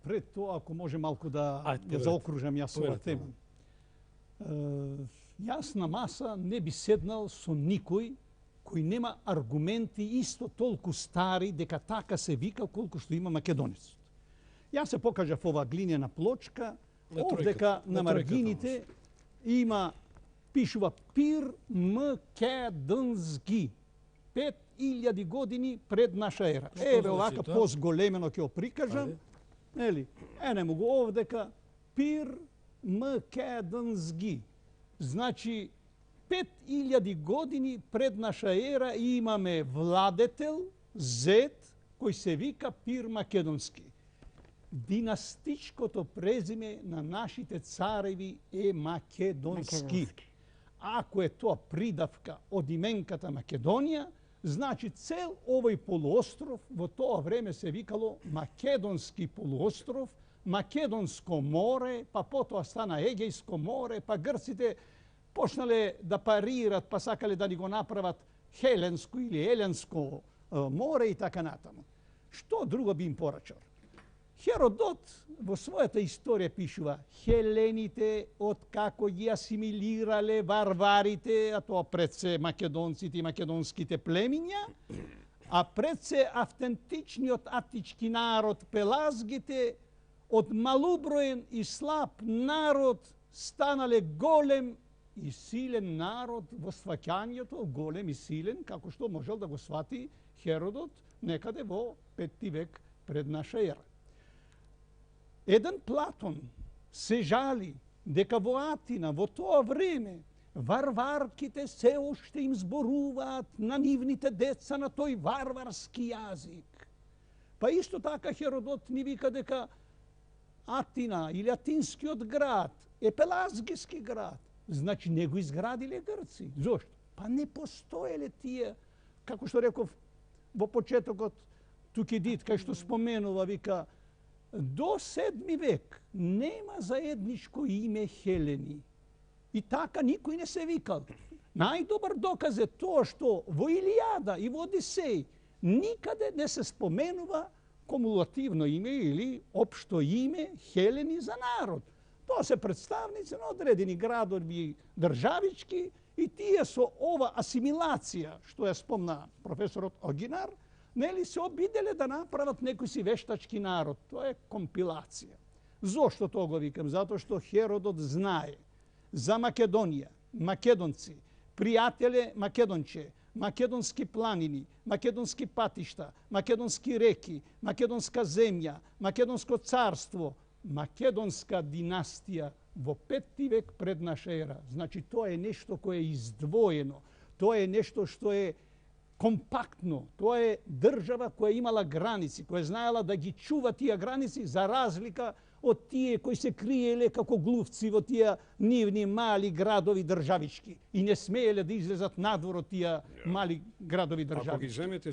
пред тоа, ако може малку да Ајде, ја заокружам јас оваа поведете. тема. Јас на маса не би седнал со никој кој нема аргументи исто толку стари дека така се вика колку што има македонецот. Јас се покажав ова глинена плочка, овдека на маргините има пишува Пир Македонски. 5000 години пред наша ера. Еве овака позголемено ќе го прикажам. Нели? Енемо го овдека Пир Македонски. Значи 5000 години пред наша ера имаме владетел зет кој се вика Пир Македонски. Династичкото презиме на нашите цареви е македонски. Ако е тоа придавка од именката Македонија, значи цел овој полуостров во тоа време се викало Македонски полуостров, Македонско море, па потоа стана Егејско море, па грците почнале да парират, па сакале да ни го направат Хеленско или Еленско море и така натаму. Што друго би им порачал? Херодот во својата историја пишува хелените од како ги асимилирале варварите, а тоа пред се македонците и македонските племиња, а пред се автентичниот атички народ пелазгите од малуброен и слаб народ станале голем и силен народ во сваќањето, голем и силен, како што можел да го свати Херодот некаде во 5 век пред наша ера. Еден Платон се жали дека во Атина во тоа време варварките се уште им зборуваат на нивните деца на тој варварски јазик. Па исто така Херодот ни вика дека Атина или Атинскиот град е пелазгиски град. Значи не го изградиле грци. Зошто? Па не постоеле тие, како што реков во почетокот Тукидид, кај што споменува, вика, до 7 век нема заедничко име Хелени. И така никој не се викал. Најдобар доказ е тоа што во Илијада и во Одисеј никаде не се споменува кумулативно име или општо име Хелени за народ. Тоа се представници на одредени градови државички и тие со ова асимилација, што ја спомна професорот Огинар, нели се обиделе да направат некој си вештачки народ. Тоа е компилација. Зошто тоа го викам? Затоа што Херодот знае за Македонија, македонци, пријателе македонче, македонски планини, македонски патишта, македонски реки, македонска земја, македонско царство, македонска династија во 5 век пред наша ера. Значи тоа е нешто кое е издвоено, тоа е нешто што е компактно, тоа е држава која имала граници, која знаела да ги чува тие граници за разлика од тие кои се криеле како глувци во тие нивни мали градови државички и не смееле да излезат надвор од тие мали градови државички. Ако ги земете